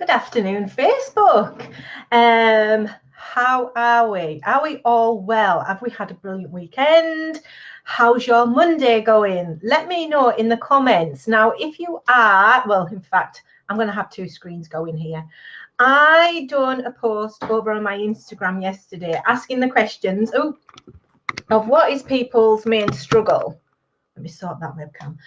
Good afternoon, Facebook. How are we? Are we all well? Have we had a brilliant weekend? How's your Monday going? Let me know in the comments. Now, if you are, well, in fact, I'm going to have two screens going here. I done a post over on my Instagram yesterday asking the questions of what is people's main struggle. Let me sort that webcam.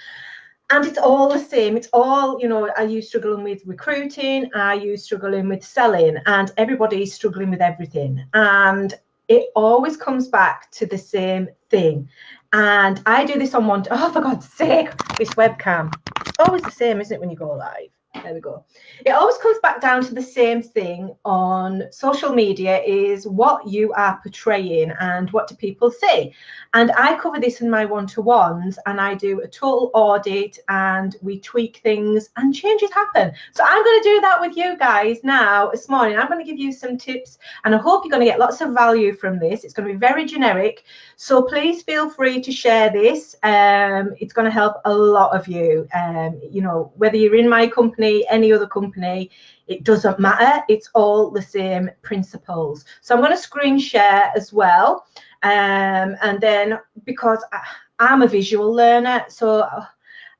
And it's all the same. It's all, are you struggling with recruiting? Are you struggling with selling? And everybody's struggling with everything. And it always comes back to the same thing. And I do this on one, oh, for God's sake, this webcam. It's always the same, isn't it, when you go live? There we go. It always comes back down to the same thing on social media is what you are portraying and what do people say. And I cover this in my one-to-ones and I do a total audit and we tweak things and changes happen. So I'm going to do that with you guys now this morning. I'm going to give you some tips and I hope you're going to get lots of value from this. It's going to be very generic. So please feel free to share this. It's going to help a lot of you. Whether you're in my company, any other company, it doesn't matter. It's all the same principles. So I'm going to screen share as well. And then because I'm a visual learner, so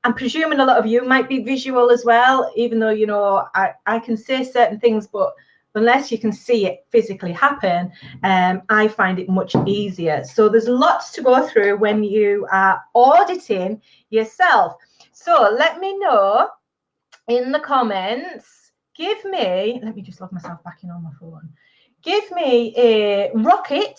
I'm presuming a lot of you might be visual as well, even though, I can say certain things, but unless you can see it physically happen, I find it much easier. So there's lots to go through when you are auditing yourself. So let me know in the comments, give me, let me just log myself back in on my phone. Give me a rocket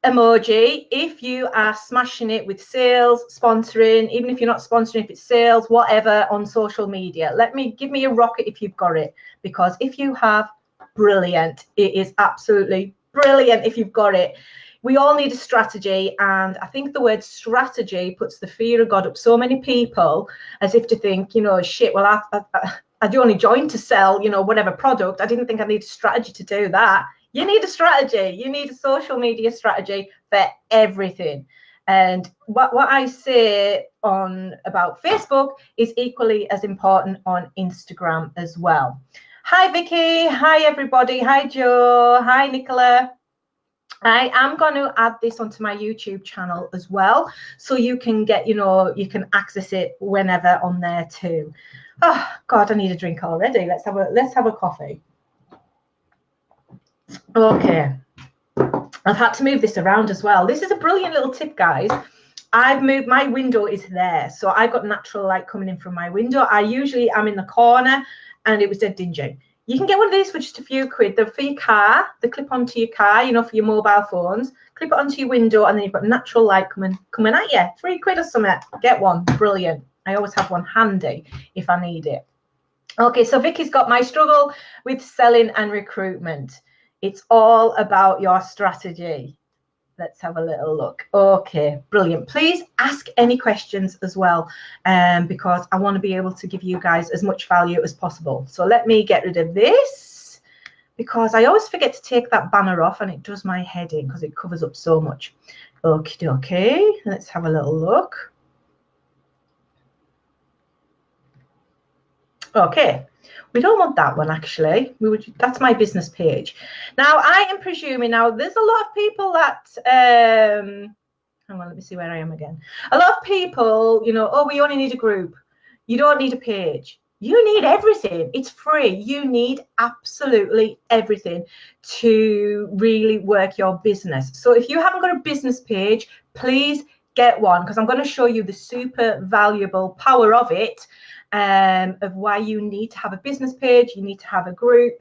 emoji if you are smashing it with sales, sponsoring, even if you're not sponsoring, if it's sales, whatever on social media. Give me a rocket if you've got it, because if you have, brilliant. It is absolutely brilliant if you've got it. We all need a strategy, and I think the word strategy puts the fear of God up so many people, as if to think, shit, well, I'd only joined to sell, whatever product. I didn't think I needed a strategy to do that. You need a strategy. You need a social media strategy for everything. And what I say about Facebook is equally as important on Instagram as well. Hi, Vicky. Hi, everybody. Hi, Joe. Hi, Nicola. I am going to add this onto my YouTube channel as well, so you can get, you can access it whenever on there too. Oh God, I need a drink already. Let's have a coffee. Okay, I've had to move this around as well. This is a brilliant little tip, guys. I've moved, my window is there, so I've got natural light coming in from my window. I usually am in the corner, and it was dead dingy. You can get one of these for just a few quid. They're for your car. They clip onto your car, for your mobile phones. Clip it onto your window, and then you've got natural light coming at you. 3 quid or something. Get one. Brilliant. I always have one handy if I need it. Okay, so Vicky's got my struggle with selling and recruitment. It's all about your strategy. Let's have a little look. Okay, brilliant. Please ask any questions as well, because I want to be able to give you guys as much value as possible. So let me get rid of this, because I always forget to take that banner off and it does my head in because it covers up so much. Okay, let's have a little look. Okay. We don't want that one, actually. That's my business page. Now, I am presuming, there's a lot of people that, hang on, let me see where I am again. A lot of people, oh, we only need a group. You don't need a page. You need everything. It's free. You need absolutely everything to really work your business. So if you haven't got a business page, please get one, because I'm going to show you the super valuable power of it. Of why you need to have a business page, you need to have a group.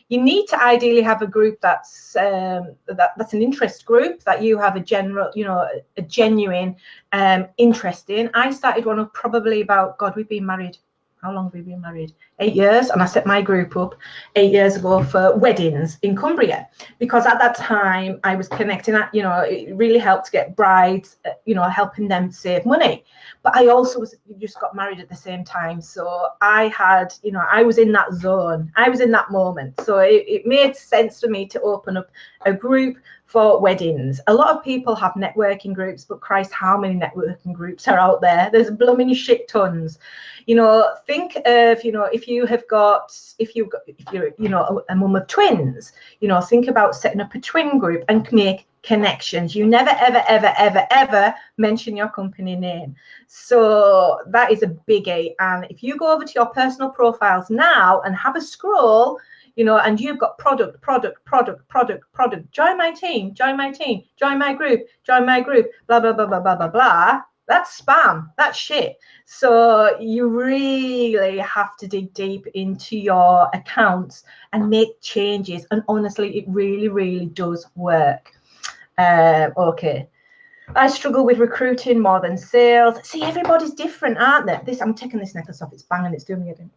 You need to ideally have a group that's that's an interest group that you have a general, a genuine interest in. I started one up probably about, God, we've been married. How long have we been married? 8 years. And I set my group up 8 years ago for weddings in Cumbria, because at that time I was connecting, it really helped get brides, helping them save money. But I also just got married at the same time. So I had, I was in that zone. I was in that moment. So it made sense for me to open up a group for weddings. A lot of people have networking groups, but Christ, how many networking groups are out there? There's blooming shit tons. Think of, if you're, you know, a mum of twins, you know, think about setting up a twin group and make connections. You never, ever, ever, ever, ever mention your company name. So that is a biggie. And if you go over to your personal profiles now and have a scroll, you know, and you've got product, join my team, join my group, blah, blah, blah, blah, blah, blah, blah. That's spam. That's shit. So you really have to dig deep into your accounts and make changes. And honestly, it really, really does work. Okay. I struggle with recruiting more than sales. See, everybody's different, aren't they? I'm taking this necklace off. It's banging. It's doing me again.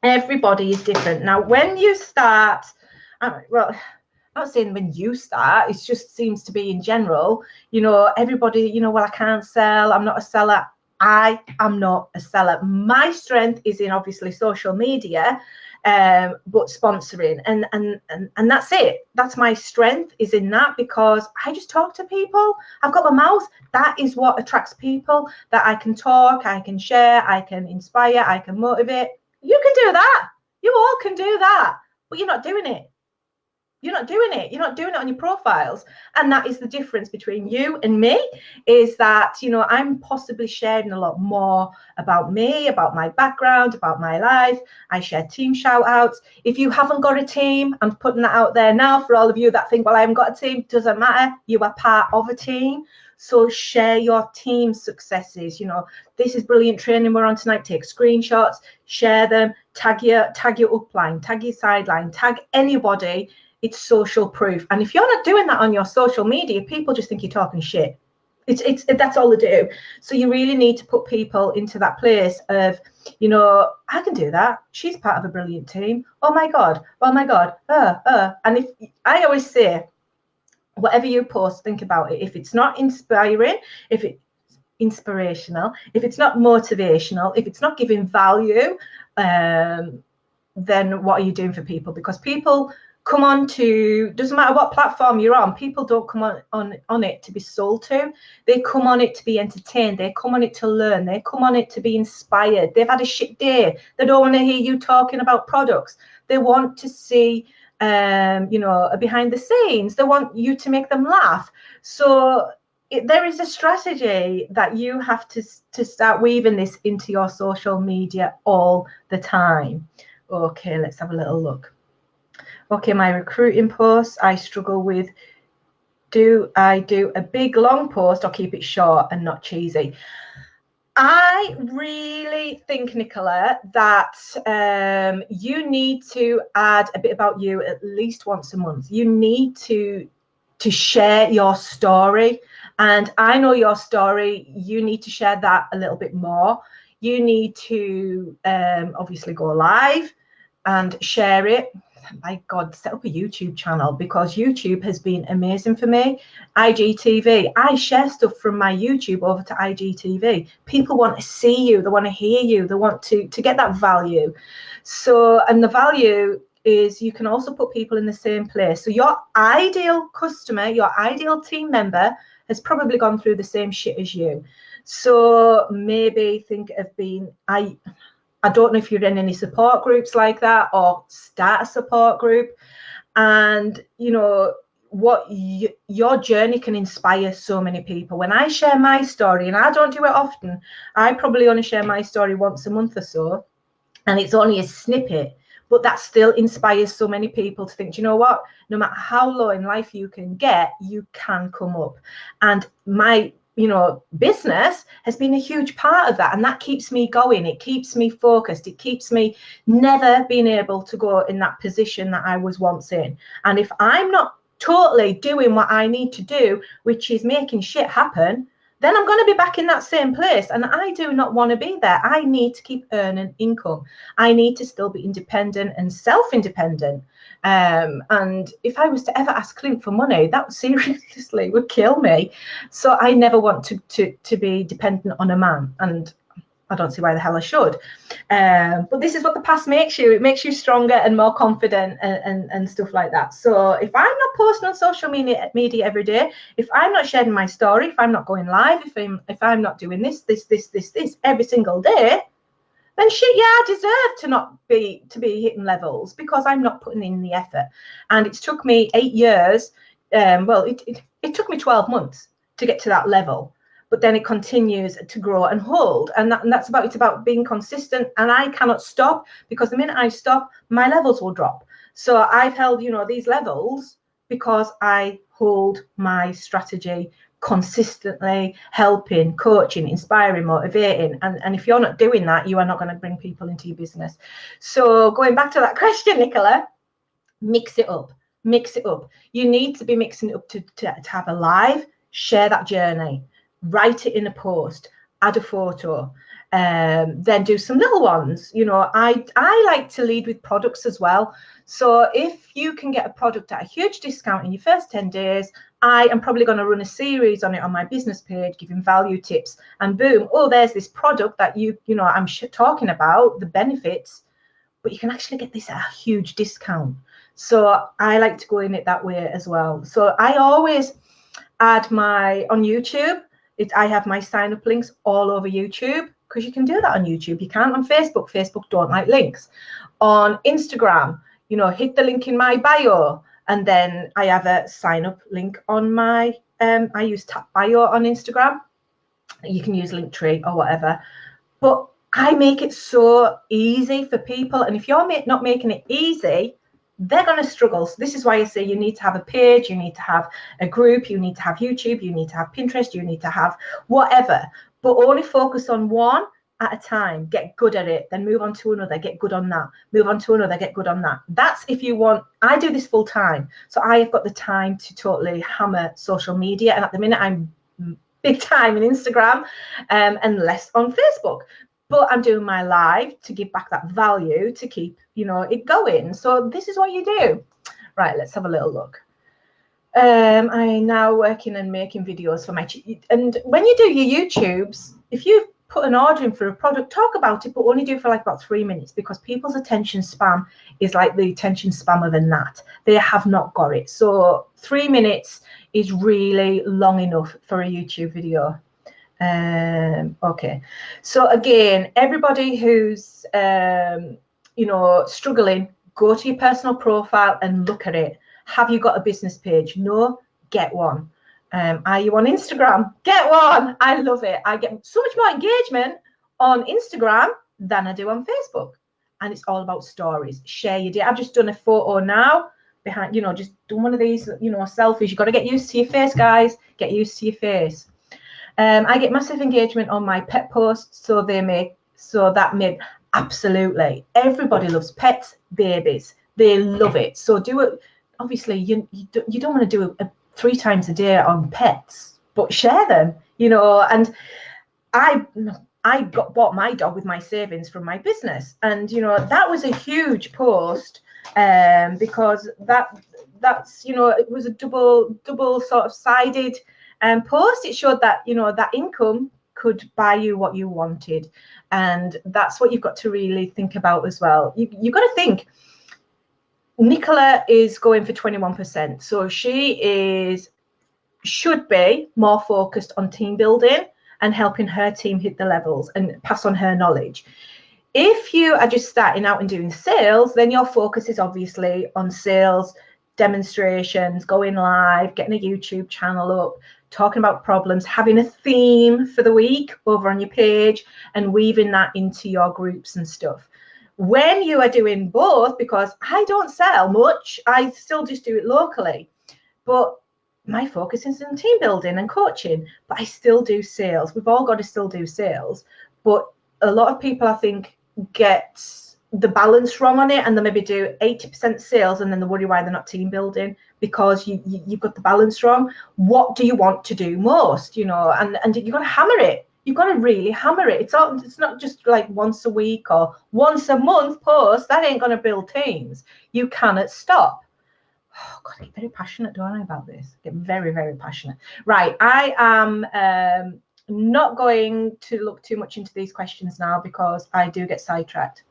Everybody is different. Now, when you start, well, I'm not saying when you start, it just seems to be in general, you know, everybody, you know, well, I can't sell. I'm not a seller. I am not a seller. My strength is in obviously social media, but sponsoring, and that's it. That's my strength, is in that, because I just talk to people. I've got my mouth. That is what attracts people, that I can talk, I can share, I can inspire, I can motivate. You can do that. You all can do that, but you're not doing it. You're not doing it. You're not doing it on your profiles. And that is the difference between you and me, is that, you know, I'm possibly sharing a lot more about me, about my background, about my life. I share team shout outs. If you haven't got a team, I'm putting that out there now for all of you that think, well, I haven't got a team. Doesn't matter. You are part of a team. So share your team successes. You know, this is brilliant training we're on tonight. Take screenshots, share them, tag your upline, tag your sideline, tag anybody. It's social proof. And if you're not doing that on your social media, people just think you're talking shit. That's all they do. So you really need to put people into that place of, you know, I can do that. She's part of a brilliant team. Oh my God. And if I always say, whatever you post, think about it. If it's not inspiring, if it's inspirational, if it's not motivational, if it's not giving value, then what are you doing for people? Because people come on to, doesn't matter what platform you're on, people don't come on it to be sold to. They come on it to be entertained. They come on it to learn. They come on it to be inspired. They've had a shit day. They don't want to hear you talking about products. They want to see, you know, behind the scenes. They want you to make them laugh. So there is a strategy that you have to start weaving this into your social media all the time. Okay, let's have a little look. Okay, my recruiting posts, I struggle with, do I do a big long post or keep it short and not cheesy? I really think, Nicola, that you need to add a bit about you at least once a month. You need to share your story. And I know your story. You need to share that a little bit more. You need to obviously go live and share it. My God, set up a YouTube channel, because YouTube has been amazing for me. IGTV, I share stuff from my YouTube over to IGTV. People want to see you, they want to hear you, they want to get that value. So, and the value is, you can also put people in the same place. So your ideal customer, your ideal team member has probably gone through the same shit as you. So maybe think of being, I don't know if you're in any support groups like that, or start a support group, and you know what, your journey can inspire so many people. When I share my story, and I don't do it often, I probably only share my story once a month or so, and it's only a snippet, but that still inspires so many people to think, you know what, no matter how low in life you can get, you can come up. And my, you know, business has been a huge part of that, and that keeps me going. It keeps me focused. It keeps me never being able to go in that position that I was once in. And if I'm not totally doing what I need to do, which is making shit happen, then I'm going to be back in that same place, and I do not want to be there. I need to keep earning income. I need to still be independent and self-independent. And if I was to ever ask Clint for money, that seriously would kill me. So I never want to be dependent on a man, and I don't see why the hell I should. But this is what the past makes you. It makes you stronger and more confident and stuff like that. So if I'm not posting on social media every day, if I'm not sharing my story, if I'm not going live, if I'm not doing this every single day, then shit, yeah, I deserve to not be hitting levels because I'm not putting in the effort. And it's took me 8 years. Well, it took me 12 months to get to that level, but then it continues to grow and hold. And that's about, it's about being consistent. And I cannot stop, because the minute I stop, my levels will drop. So I've held, you know, these levels because I hold my strategy consistently, helping, coaching, inspiring, motivating. And if you're not doing that, you are not going to bring people into your business. So going back to that question, Nicola, mix it up. Mix it up. You need to be mixing it up to have a live, share that journey, write it in a post, add a photo, then do some little ones. You know, I like to lead with products as well. So if you can get a product at a huge discount in your first 10 days, I am probably going to run a series on it on my business page, giving value tips, and boom, oh, there's this product that you know, I'm talking about, the benefits, but you can actually get this at a huge discount. So I like to go in it that way as well. So I always add on YouTube, I have my sign up links all over YouTube, because you can do that on YouTube. You can't on Facebook. Facebook don't like links. On Instagram, you know, hit the link in my bio, and then I have a sign up link on my, I use Tap Bio on Instagram. You can use Linktree or whatever, but I make it so easy for people. And if you're not making it easy, they're going to struggle. So this is why I say you need to have a page, you need to have a group, you need to have YouTube, you need to have Pinterest, you need to have whatever, but only focus on one at a time. Get good at it, then move on to another, get good on that, move on to another, get good on that. That's if you want. I do this full time, so I have got the time to totally hammer social media, and at the minute I'm big time in Instagram, and less on Facebook. But I'm doing my live to give back that value, to keep, you know, it going. So this is what you do. Right, let's have a little look. I'm now working and making videos for my, and when you do your YouTubes, if you put an order in for a product, talk about it, but only do it for like about 3 minutes, because people's attention span is like the attention span of a gnat. They have not got it. So 3 minutes is really long enough for a YouTube video. Okay, so again, everybody who's you know, struggling, go to your personal profile and look at it. Have you got a business page? No, get one. Are you on Instagram? Get one. I love it. I get so much more engagement on Instagram than I do on Facebook, and it's all about stories. Share your day. I've just done a photo now behind, you know, just done one of these, you know, selfies. You've got to get used to your face, guys. Get used to your face. I get massive engagement on my pet posts, so that made absolutely everybody loves pets, babies. They love it. So do it. Obviously, you don't want to do it 3 times a day on pets, but share them, you know. And I bought my dog with my savings from my business, and you know, that was a huge post, because that's, you know, it was a double sort of sided post. It showed that, you know, that income could buy you what you wanted, and that's what you've got to really think about as well. You've got to think, Nicola is going for 21%, so she should be more focused on team building and helping her team hit the levels and pass on her knowledge. If you are just starting out and doing sales, then your focus is obviously on sales, demonstrations, going live, getting a YouTube channel up, talking about problems, having a theme for the week over on your page, and weaving that into your groups and stuff. When you are doing both, because I don't sell much, I still just do it locally, but my focus is in team building and coaching, but I still do sales. We've all got to still do sales, but a lot of people, I think, get the balance wrong on it, and they maybe do 80% sales and then they worry why they're not team building, because you've got the balance wrong. What do you want to do most, you know? And you've got to hammer it. You've got to really hammer it. It's not just like once a week or once a month post. That ain't going to build teams. You cannot stop. Oh God, I get very passionate, don't I, about this? I get very, very passionate. Right, I am not going to look too much into these questions now, because I do get sidetracked.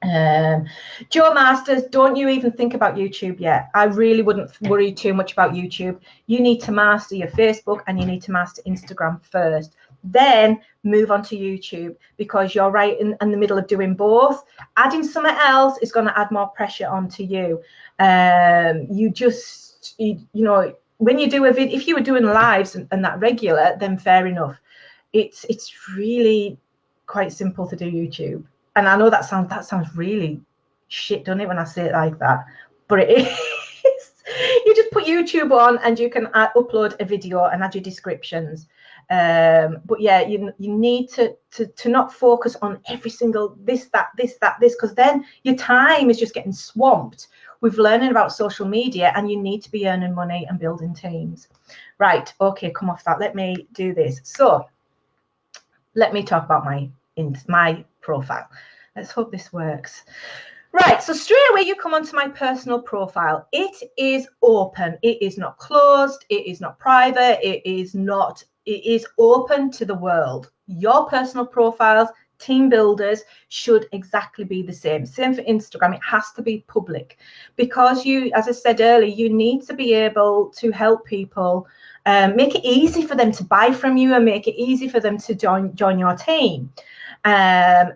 Joe Masters, don't you even think about YouTube yet? I really wouldn't worry too much about YouTube. You need to master your Facebook and you need to master Instagram first. then move on to YouTube, because you're right in the middle of doing both. Adding something else is going to add more pressure onto you. You know, when you do a video, if you were doing lives and that regular, then fair enough. It's really quite simple to do YouTube. And I know that sounds really shit, doesn't it, when I say it like that? But it is. You just put YouTube on and you can upload a video and add your descriptions. But yeah, you need to not focus on every single this, because then your time is just getting swamped with learning about social media, and you need to be earning money and building teams. Right, okay, come off that. Let me do this. So let me talk about my profile. Let's hope this works. Right, so straight away you come onto my personal profile. It is open. It is not closed. It is not private. It is open to the world. Your personal profiles, team builders, should exactly be the same. Same for Instagram. It has to be public, because you, as I said earlier, you need to be able to help people, make it easy for them to buy from you, and make it easy for them to join your team.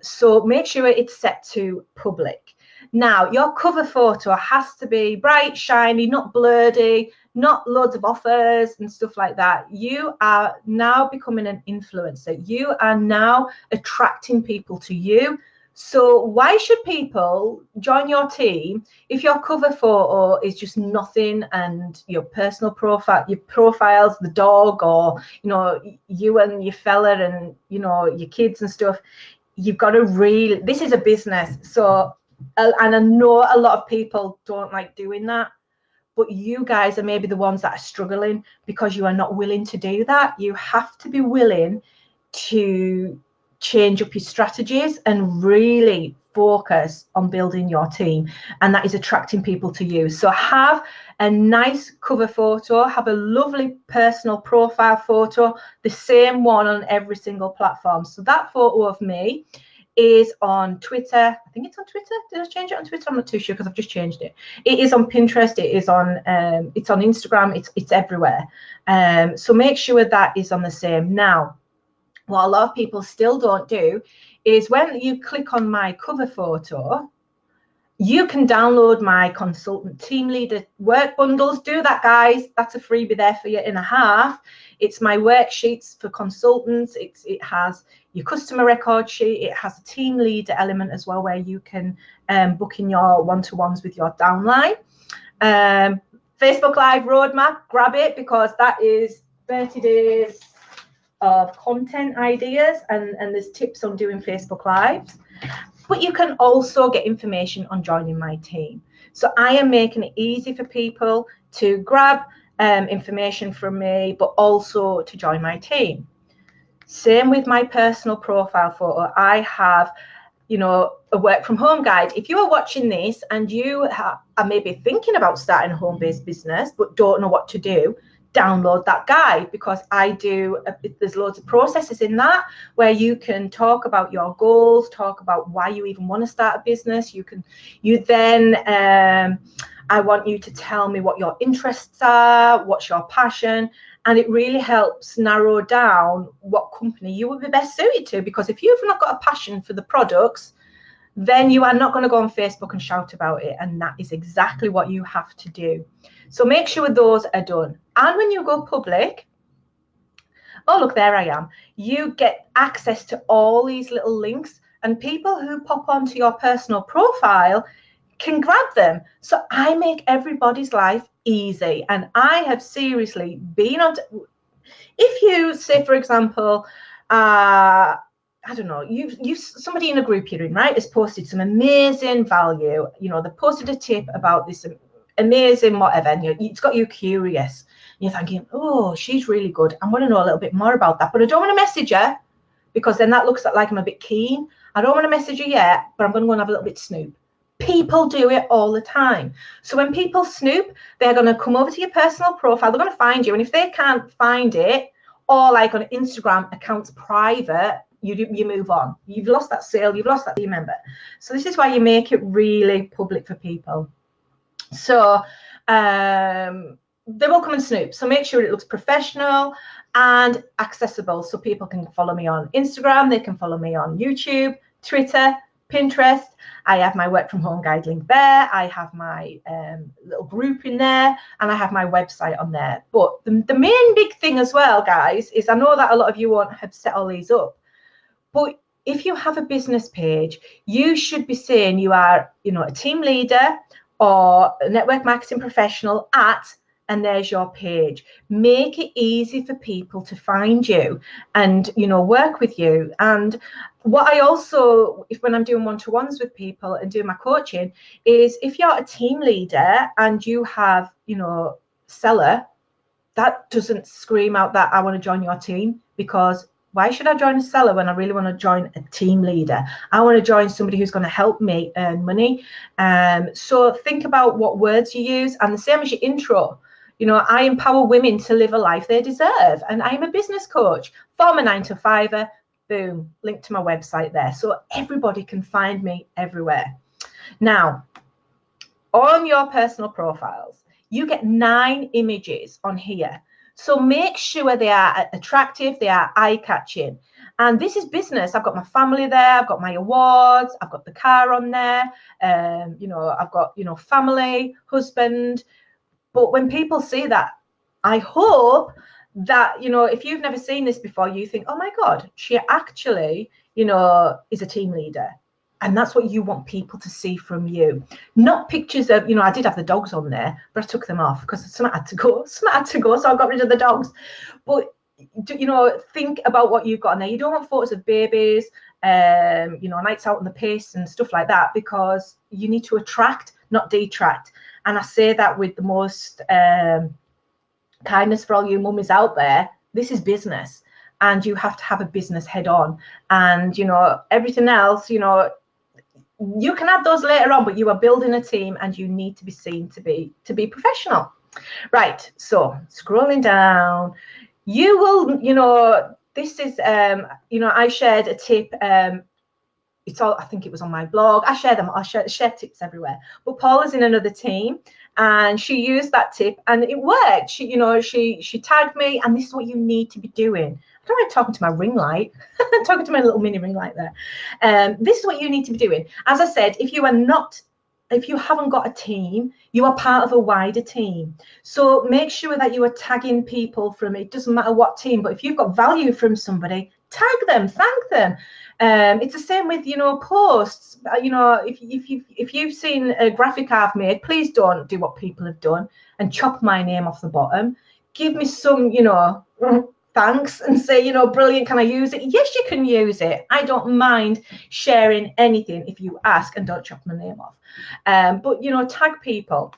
So make sure it's set to public. Now, your cover photo has to be bright, shiny, not blurry, not loads of offers and stuff like that. You are now becoming an influencer. You are now attracting people to you. So why should people join your team if your cover photo is just nothing, and your personal profile, your profile's the dog, or, you know, you and your fella and, you know, your kids and stuff? You've got to really, this is a business. So, and I know a lot of people don't like doing that, but you guys are maybe the ones that are struggling because you are not willing to do that. You have to be willing to change up your strategies and really focus on building your team, and that is attracting people to you. So have a nice cover photo, have a lovely personal profile photo, the same one on every single platform. So that photo of me is on Twitter. I think it's on Twitter. Did I change it on Twitter? I'm not too sure, because I've just changed it. It is on Pinterest. It is on Instagram. It's everywhere. So make sure that is on the same. Now, what a lot of people still don't do is, when you click on my cover photo, you can download my consultant team leader work bundles. Do that, guys. That's a freebie there for you in a half. It's my worksheets for consultants. It has your customer record sheet. It has a team leader element as well, where you can book in your one-to-ones with your downline. Facebook Live roadmap, grab it, because that is 30 days of content ideas, and there's tips on doing Facebook Lives. But you can also get information on joining my team. So I am making it easy for people to grab information from me, but also to join my team. Same with my personal profile photo. I have, you know, a work from home guide. If you are watching this and you are maybe thinking about starting a home-based business but don't know what to do, download that guide, because there's loads of processes in that where you can talk about your goals, talk about why you even want to start a business. I want you to tell me what your interests are, what's your passion, and it really helps narrow down what company you would be best suited to. Because if you've not got a passion for the products, then you are not going to go on Facebook and shout about it, and that is exactly what you have to do. So make sure those are done. And when you go public, oh, look, there I am. You get access to all these little links, and people who pop onto your personal profile can grab them. So I make everybody's life easy. And I have seriously been on, if you say, for example, I don't know, somebody in a group you're in, right, has posted some amazing value. You know, they posted a tip about this amazing whatever, and it's got you curious. You're thinking, oh, she's really good. I want to know a little bit more about that, but I don't want to message her, because then that looks like I'm a bit keen. I don't want to message her yet, but I'm going to go and have a little bit snoop. People do it all the time. So when people snoop, they're going to come over to your personal profile. They're going to find you, and if they can't find it, or like on Instagram, accounts private, you move on. You've lost that sale. You've lost that team member. So this is why you make it really public for people. So they will come and snoop. So make sure it looks professional and accessible so people can follow me on Instagram, they can follow me on YouTube, Twitter, Pinterest. I have my work from home guide link there. I have my little group in there, and I have my website on there. But the main big thing as well, guys, is I know that a lot of you won't have set all these up, but if you have a business page, you should be saying you are, you know, a team leader or a network marketing professional at, and there's your page. Make it easy for people to find you and, you know, work with you. And what I also, when I'm doing one-to-ones with people and doing my coaching, is if you're a team leader and you have, you know, seller, that doesn't scream out that I want to join your team, because why should I join a seller when I really want to join a team leader? I want to join somebody who's going to help me earn money. So think about what words you use, and the same as your intro. You know, I empower women to live a life they deserve, and I'm a business coach, former 9-to-5er. Boom, link to my website there, so everybody can find me everywhere. Now, on your personal profiles, you get 9 images on here. So make sure they are attractive, they are eye-catching. And this is business. I've got my family there, I've got my awards, I've got the car on there, you know, I've got, you know, family, husband. But when people see that, I hope that, you know, if you've never seen this before, you think, oh my God, she actually, you know, is a team leader. And that's what you want people to see from you. Not pictures of, you know, I did have the dogs on there, but I took them off because some had to go, so I got rid of the dogs. But, you know, think about what you've got on there. You don't want photos of babies, you know, nights out on the piss and stuff like that, because you need to attract, not detract. And I say that with the most kindness for all you mummies out there. This is business, and you have to have a business head on. And, you know, everything else, you know, you can add those later on, but you are building a team and you need to be seen to be professional. Right, so scrolling down, you will, you know, this is, you know, I shared a tip. It's all, I think it was on my blog. I share them. I share tips everywhere. But Paula's in another team, and she used that tip, and it worked. She, you know, she tagged me, and this is what you need to be doing. I don't like talking to my ring light. I'm talking to my little mini ring light there. This is what you need to be doing. As I said, if you haven't got a team, you are part of a wider team. So make sure that you are tagging people from, it doesn't matter what team, but if you've got value from somebody, tag them, thank them. It's the same with, you know, posts. You know, if you've seen a graphic I've made, please don't do what people have done and chop my name off the bottom. Give me some, you know, thanks, and say, you know, brilliant, can I use it? Yes, you can use it. I don't mind sharing anything if you ask, and don't chop my name off. But, you know, tag people.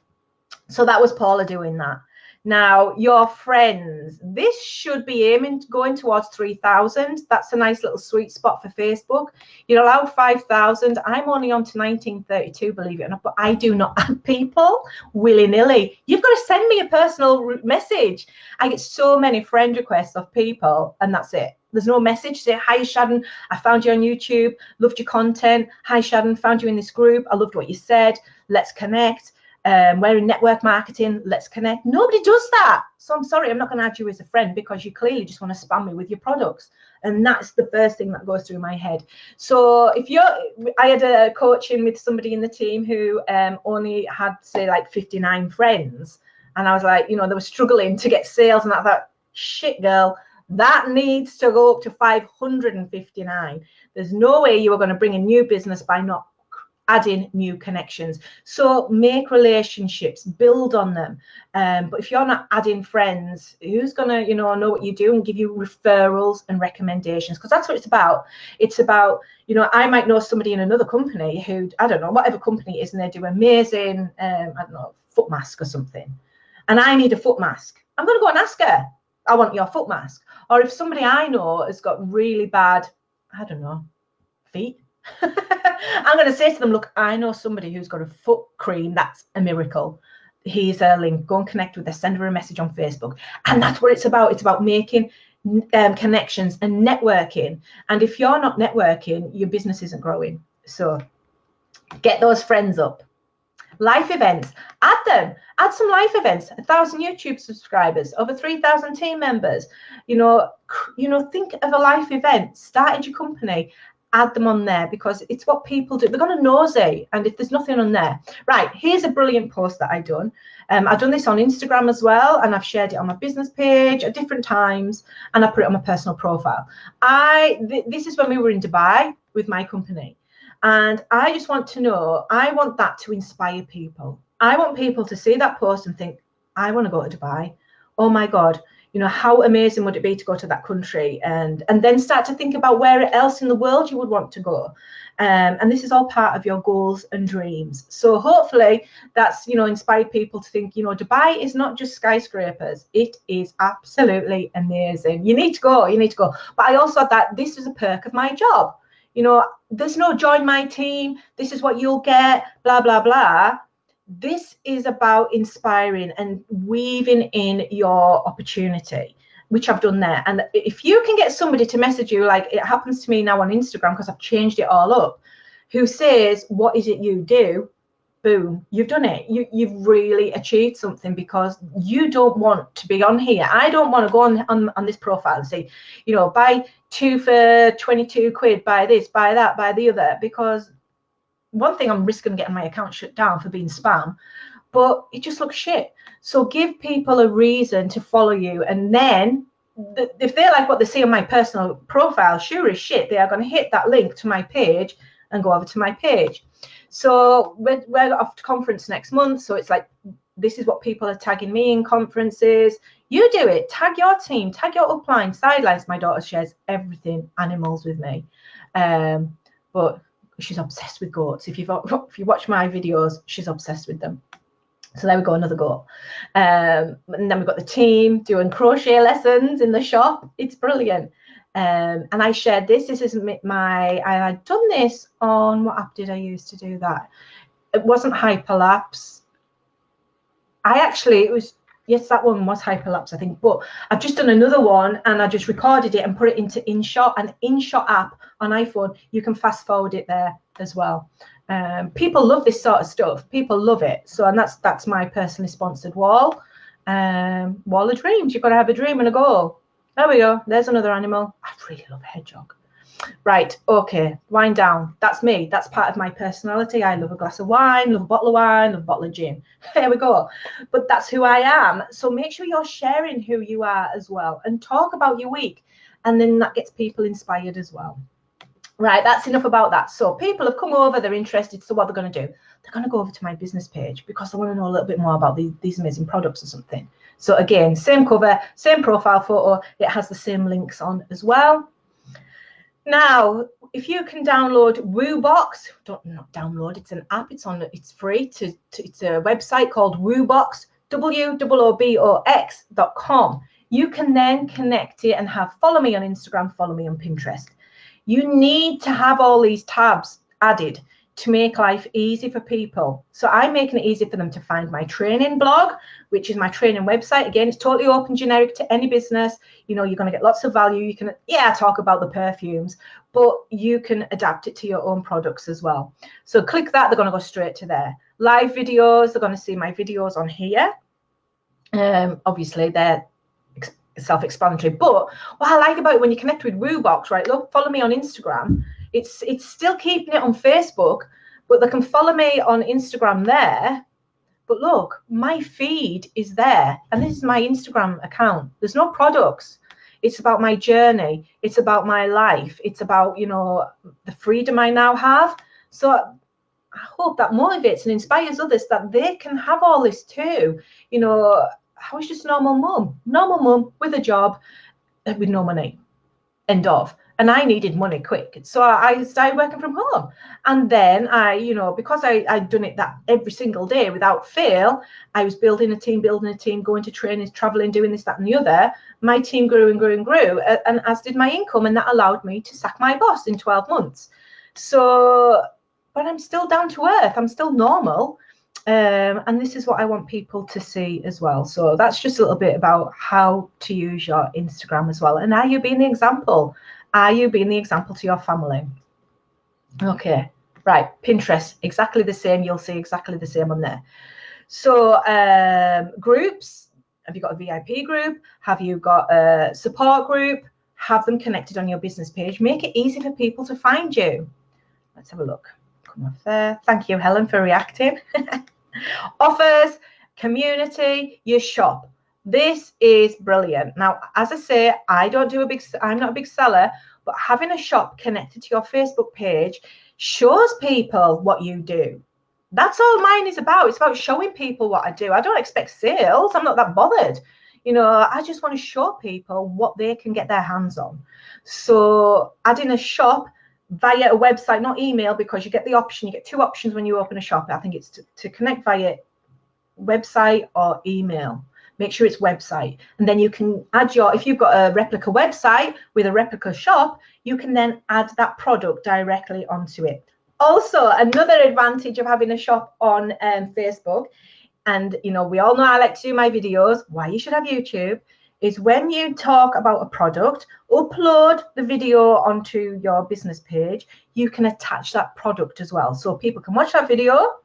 So that was Paula doing that. Now, your friends, this should be going towards 3,000. That's a nice little sweet spot for Facebook. You're allowed 5,000. I'm only on to 1932, believe it or not, but I do not add people willy-nilly. You've got to send me a personal message. I get so many friend requests of people, and that's it. There's no message. Say, hi, Sharon, I found you on YouTube, loved your content. Hi, Sharon, found you in this group. I loved what you said. Let's connect. We're in network marketing, let's connect. Nobody does that. So I'm sorry, I'm not going to add you as a friend, because you clearly just want to spam me with your products. And that's the first thing that goes through my head. So I had a coaching with somebody in the team who only had, say, like 59 friends. And I was like, you know, they were struggling to get sales. And I thought, shit, girl, that needs to go up to 559. There's no way you are going to bring a new business by not adding new connections. So make relationships, build on them. But if you're not adding friends, who's gonna, you know what you do and give you referrals and recommendations? Because that's what it's about. It's about, you know, I might know somebody in another company who, I don't know, whatever company it is, and they do amazing, I don't know, foot mask or something, and I need a foot mask. I'm gonna go and ask her, I want your foot mask. Or if somebody I know has got really bad, I don't know, feet, I'm going to say to them, look, I know somebody who's got a foot cream that's a miracle. Here's a link. Go and connect with her. Send her a message on Facebook. And that's what it's about. It's about making connections and networking. And if you're not networking, your business isn't growing. So get those friends up. Life events, add them, add some life events. 1,000 YouTube subscribers, over 3,000 team members. Think of a life event, started your company, add them on there, because it's what people do. They're going to nosy, and if there's nothing on there, right, here's a brilliant post that I've done. I've done this on Instagram as well, and I've shared it on my business page at different times, and I put it on my personal profile. This is when we were in Dubai with my company. And I just want to know, I want that to inspire people. I want people to see that post and think, I want to go to Dubai. Oh my God, how amazing would it be to go to that country? And then start to think about where else in the world you would want to go. And this is all part of your goals and dreams. So hopefully that's, inspired people to think, Dubai is not just skyscrapers. It is absolutely amazing. You need to go. But I also thought this is a perk of my job. There's no join my team, this is what you'll get, blah, blah, blah. This is about inspiring and weaving in your opportunity, which I've done there. And if you can get somebody to message you, like it happens to me now on Instagram, because I've changed it all up, who says, what is it you do? Boom, you've done it. You've really achieved something, because you don't want to be on here. I don't want to go on this profile and say, buy 2 for 22 quid, buy this, buy that, buy the other, because one thing, I'm risking getting my account shut down for being spam, but it just looks shit. So give people a reason to follow you, and then if they like what they see on my personal profile, sure as shit, they are going to hit that link to my page and go over to my page. So we're off to conference next month. So it's like, this is what people are tagging me in conferences. You do it. Tag your team, tag your upline, sidelines. My daughter shares everything animals with me. But she's obsessed with goats. If you watch my videos, she's obsessed with them. So there we go, another goat. And then we've got the team doing crochet lessons in the shop. It's brilliant. And I shared this. This is I had done this on, what app did I use to do that? It wasn't Hyperlapse. Yes, that one was Hyperlapse, I think. But I've just done another one, and I just recorded it and put it into InShot. An InShot app on iPhone, you can fast forward it there as well. People love this sort of stuff. People love it. So, and that's my personally sponsored wall. Wall of dreams. You've got to have a dream and a goal. There we go. There's another animal. I really love a hedgehog. Right. Okay. Wind down. That's me. That's part of my personality. I love a glass of wine, love a bottle of wine, love a bottle of gin. There we go. But that's who I am. So make sure you're sharing who you are as well, and talk about your week. And then that gets people inspired as well. Right. That's enough about that. So people have come over. They're interested. So what they're going to do? They're going to go over to my business page, because they want to know a little bit more about these amazing products or something. So again, same cover, same profile photo. It has the same links on as well. Now, if you can download WooBox, not download, it's an app. It's free. It's a website called WooBox, WOOBOX.com. You can then connect it and follow me on Instagram, follow me on Pinterest. You need to have all these tabs added to make life easy for people. So I'm making it easy for them to find my training blog, which is my training website. Again, it's totally open, generic to any business. You're going to get lots of value. You can, talk about the perfumes, but you can adapt it to your own products as well. So click that, they're going to go straight to there. Live videos, they're going to see my videos on here. Obviously, they're self-explanatory, but what I like about it, when you connect with WooBox, right, look, follow me on Instagram. It's still keeping it on Facebook, but they can follow me on Instagram there. But look, my feed is there, and this is my Instagram account. There's no products. It's about my journey. It's about my life. It's about, the freedom I now have. So I hope that motivates and inspires others that they can have all this too. I was just a normal mum with a job, with no money, end of. And I needed money quick. So I started working from home. And then because I'd done it that every single day without fail, I was building a team, going to trainings, traveling, doing this, that, and the other. My team grew and grew and grew, and as did my income. And that allowed me to sack my boss in 12 months. So, but I'm still down to earth. I'm still normal. And this is what I want people to see as well. So that's just a little bit about how to use your Instagram as well. And are you being the example? Are you being the example to your family? Okay, Right, Pinterest, exactly the same. You'll see exactly the same on there. So groups, have you got a VIP group? Have you got a support group? Have them connected on your business page. Make it easy for people to find you. Let's have a look. Come off there. Thank you, Helen, for reacting. Offers, community, your shop. This is brilliant. Now, as I say, I'm not a big seller, but having a shop connected to your Facebook page shows people what you do. That's all mine is about. It's about showing people what I do. I don't expect sales. I'm not that bothered. You know, I just want to show people what they can get their hands on. So adding a shop via a website, not email, because you get the option, you get two options when you open a shop. I think it's to connect via website or email. Make sure it's website, and then you can add if you've got a replica website with a replica shop, you can then add that product directly onto it. Also, another advantage of having a shop on Facebook, and you know, we all know I like to do my videos, why you should have YouTube, is when you talk about a product, upload the video onto your business page, you can attach that product as well. So people can watch that video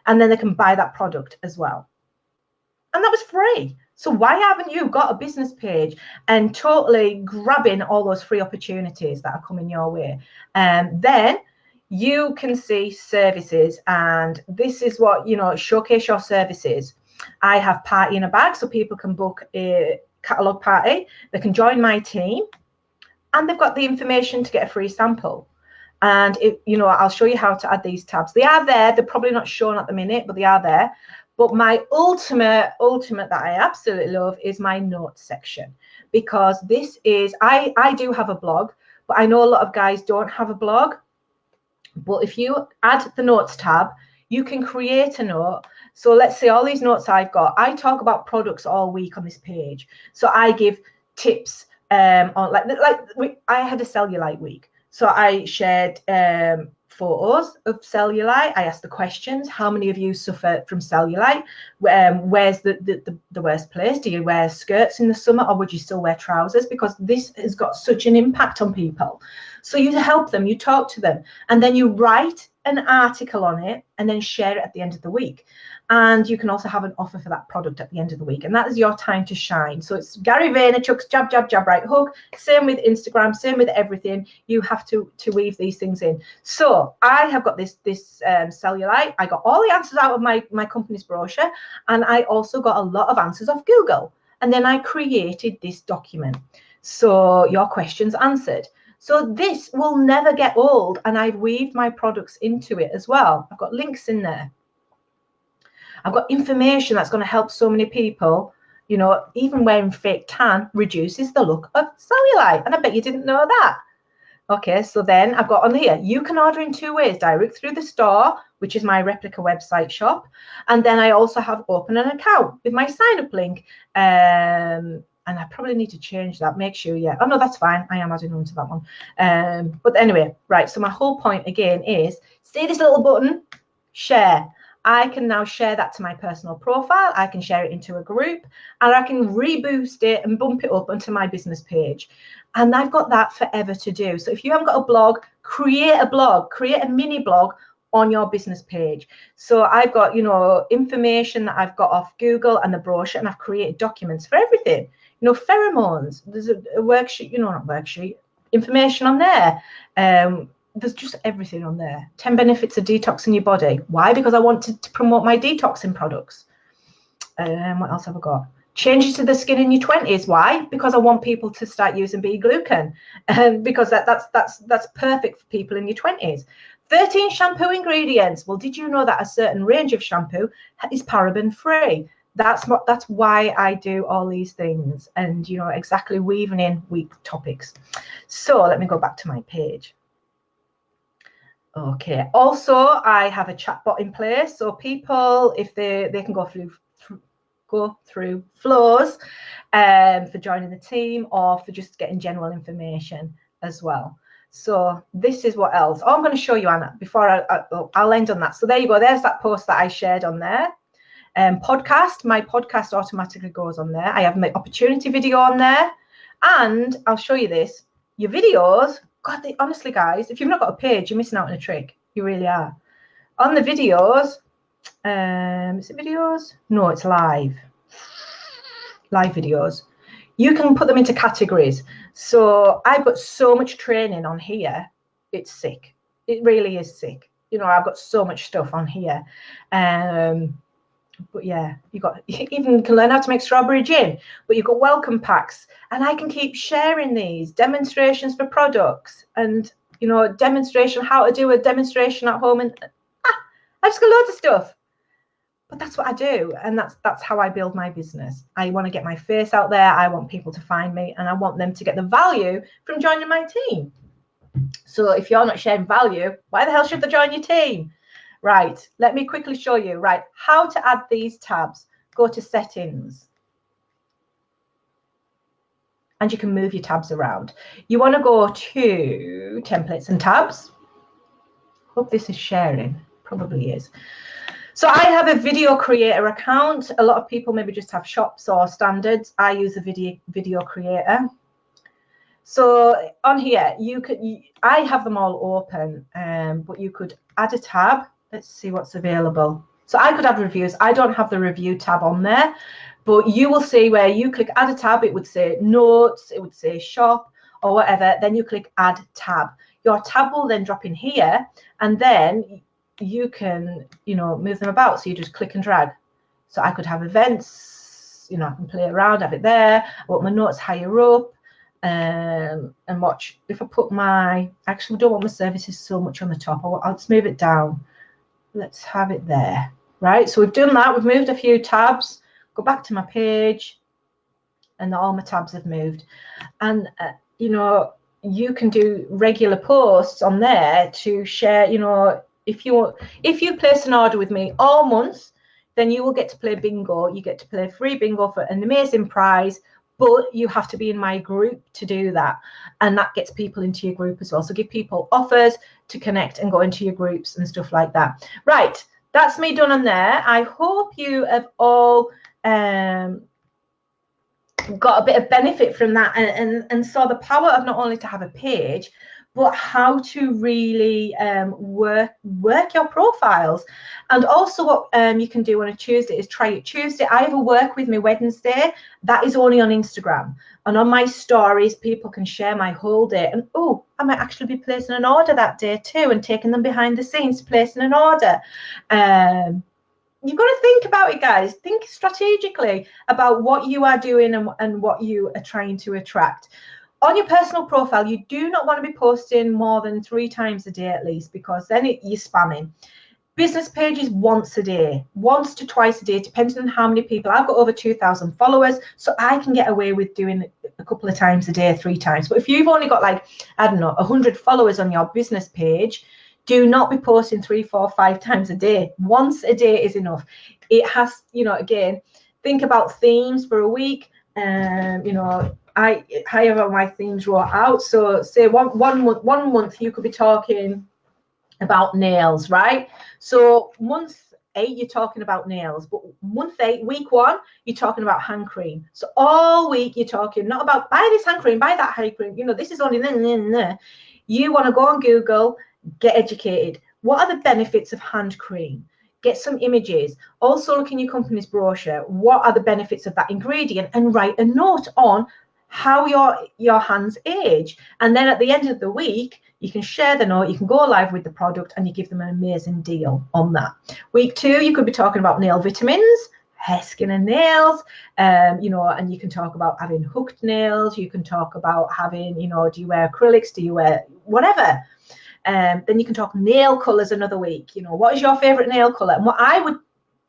and then they can buy that product as well. And that was free. So why haven't you got a business page and totally grabbing all those free opportunities that are coming your way? And then you can see services, and this is what, you know, showcase your services. I have party in a bag, so people can book a catalog party, they can join my team, and they've got the information to get a free sample. And you know, I'll show you how to add these tabs. They are there. They're probably not shown at the minute, but they are there. But my ultimate that I absolutely love is my notes section, because this is, I do have a blog, but I know a lot of guys don't have a blog. But if you add the notes tab, you can create a note. So let's say all these notes I've got, I talk about products all week on this page. So I give tips on I had a cellulite week. So I shared photos of cellulite. I asked the questions. How many of you suffer from cellulite? Where's the worst place? Do you wear skirts in the summer, or would you still wear trousers? Because this has got such an impact on people. So you help them, you talk to them, and then you write an article on it and then share it at the end of the week. And you can also have an offer for that product at the end of the week. And that is your time to shine. So it's Gary Vaynerchuk's jab, jab, jab, right hook. Same with Instagram, same with everything. You have to weave these things in. So I have got this cellulite. I got all the answers out of my company's brochure. And I also got a lot of answers off Google. And then I created this document. So your questions answered. So this will never get old. And I've weaved my products into it as well. I've got links in there. I've got information that's going to help so many people. You know, even wearing fake tan reduces the look of cellulite. And I bet you didn't know that. Okay, so then I've got on here, you can order in two ways, direct through the store, which is my replica website shop. And then I also have open an account with my sign up link. And I probably need to change that. Make sure, yeah. Oh, no, that's fine. I am adding on to that one. But anyway, right. So my whole point again is, see this little button, share. I can now share that to my personal profile. I can share it into a group, and I can reboost it and bump it up onto my business page. And I've got that forever to do. So if you haven't got a blog, create a blog, create a mini blog on your business page. So I've got, you know, information that I've got off Google and the brochure, and I've created documents for everything. You know, pheromones, there's a worksheet, you know, not worksheet, information on there. There's just everything on there. 10 benefits of detoxing your body. Why? Because I want to promote my detoxing products. What else have I got? Changes to the skin in your 20s. Why? Because I want people to start using B-glucan. Because that's perfect for people in your 20s. 13 shampoo ingredients. Well, did you know that a certain range of shampoo is paraben free? That's why I do all these things, and you know, exactly weaving in week topics. So let me go back to my page. Okay, also I have a chat bot in place, so people, if they can go through flows for joining the team, or for just getting general information as well. So this is what else. Oh, I'm going to show you, Anna, before I'll end on that. So there you go. There's that post that I shared on there. Podcast, my podcast automatically goes on there. I have my opportunity video on there, and I'll show you this. Your videos, God, honestly, guys, if you've not got a page, you're missing out on a trick. You really are. On the videos, is it videos? No, it's live videos. You can put them into categories. So I've got so much training on here. It's sick. It really is sick. You know, I've got so much stuff on here. But yeah, you even can learn how to make strawberry gin, but you've got welcome packs, and I can keep sharing these demonstrations for products, and you know, demonstration how to do a demonstration at home, and I've just got loads of stuff. But that's what I do, and that's how I build my business. I want to get my face out there. I want people to find me, and I want them to get the value from joining my team. So if you're not sharing value, why the hell should they join your team? Right, let me quickly show you, right, how to add these tabs. Go to settings. And you can move your tabs around. You want to go to templates and tabs. Hope this is sharing. Probably is. So I have a video creator account. A lot of people maybe just have shops or standards. I use a video creator. So on here, I have them all open, but you could add a tab. Let's see what's available. So I could have reviews. I don't have the review tab on there, but you will see where you click add a tab, it would say notes, it would say shop or whatever. Then you click add tab. Your tab will then drop in here, and then you can, you know, move them about. So you just click and drag. So I could have events, you know, I can play around, have it there. I want my notes higher up. And watch, if I put my, actually, we don't want my services so much on the top. I'll just move it down. Let's have it there. Right, so we've done that. We've moved a few tabs. Go back to my page, and all my tabs have moved. And you know, you can do regular posts on there to share. You know, if you place an order with me all month, then you will get to play bingo. You get to play free bingo for an amazing prize. But you have to be in my group to do that, and that gets people into your group as well. So give people offers to connect and go into your groups and stuff like that. Right, that's me done on there. I hope you have all got a bit of benefit from that, and saw the power of not only to have a page, but how to really work your profiles. And also what you can do on a Tuesday is try it Tuesday. I have a work with me Wednesday. That is only on Instagram. And on my stories, people can share my whole day. And oh, I might actually be placing an order that day too, and taking them behind the scenes, placing an order. You've got to think about it, guys. Think strategically about what you are doing and what you are trying to attract. On your personal profile, you do not want to be posting more than 3 times a day at least, because then you're spamming. Business pages once a day, once to twice a day, depending on how many people. I've got over 2,000 followers, so I can get away with doing a couple of times a day, 3 times. But if you've only got, like, I don't know, 100 followers on your business page, do not be posting 3, 4, 5 times a day. Once a day is enough. It has, you know, again, think about themes for a week. You know, I have my themes wrote out. So say one month you could be talking about nails, right? So month 8 you're talking about nails, but month 8, week 1, you're talking about hand cream. So all week you're talking not about buy this hand cream, buy that hand cream. You know, this is only there. You want to go on Google, get educated. What are the benefits of hand cream? Get some images. Also look in your company's brochure. What are the benefits of that ingredient? And write a note on how your hands age. And then at the end of the week, you can share the note, you can go live with the product, and you give them an amazing deal on that. Week 2, you could be talking about nail vitamins, hair, skin and nails, you know, and you can talk about having hooked nails. You can talk about having, you know, do you wear acrylics? Do you wear whatever? Then you can talk nail colors another week. You know, what is your favorite nail color? And what I would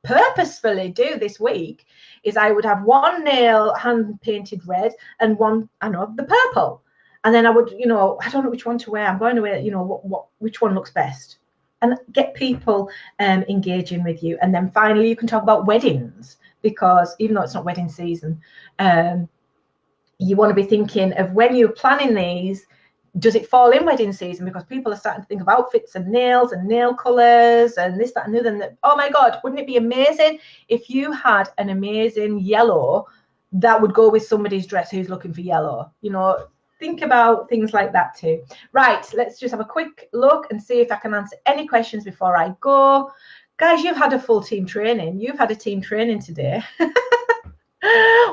purposefully do this week is I would have one nail hand painted red and one, I know, the purple. And then I would, you know, I don't know which one to wear. I'm going to wear, you know, which one looks best, and get people engaging with you. And then finally, you can talk about weddings, because even though it's not wedding season, you want to be thinking of when you're planning these, does it fall in wedding season? Because people are starting to think of outfits and nails and nail colors and this, that, and the other. And oh my God, wouldn't it be amazing if you had an amazing yellow that would go with somebody's dress who's looking for yellow? You know, think about things like that too. Right, let's just have a quick look and see if I can answer any questions before I go. Guys, you've had a full team training. You've had a team training today.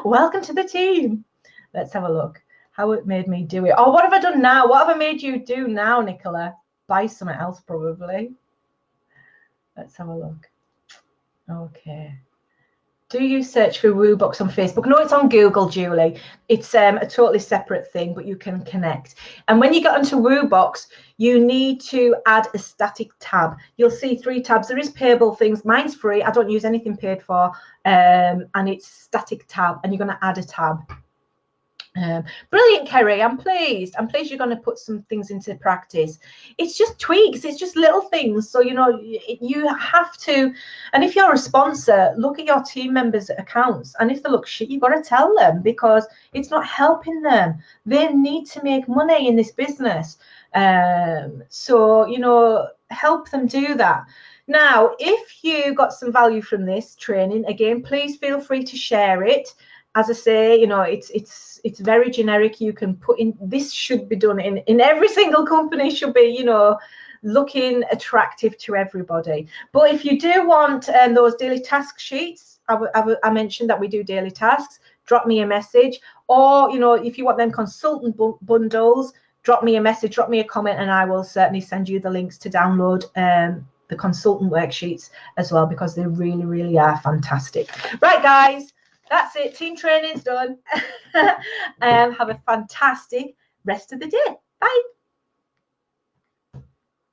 Welcome to the team. Let's have a look. How it made me do it. Oh, what have I done now? What have I made you do now, Nicola? Buy something else, probably. Let's have a look. Okay. Do you search for WooBox on Facebook? No, it's on Google, Julie. It's a totally separate thing, but you can connect. And when you get onto WooBox, you need to add a static tab. You'll see 3 tabs. There is payable things. Mine's free. I don't use anything paid for. And it's static tab, and you're going to add a tab. Brilliant, Kerry. I'm pleased you're going to put some things into practice. It's just tweaks, it's just little things. So you know, you have to, and if you're a sponsor, look at your team members' accounts, and if they look shit, you've got to tell them, because it's not helping them. They need to make money in this business. So you know, help them do that. Now, if you got some value from this training, again, please feel free to share it. As I say, you know, it's very generic. You can put in, this should be done in every single company, should be, you know, looking attractive to everybody. But if you do want those daily task sheets, I mentioned that we do daily tasks, drop me a message. Or, you know, if you want them consultant bundles, drop me a message, drop me a comment, and I will certainly send you the links to download the consultant worksheets as well, because they really, really are fantastic. Right, guys. That's it. Team training's done. Have a fantastic rest of the day. Bye.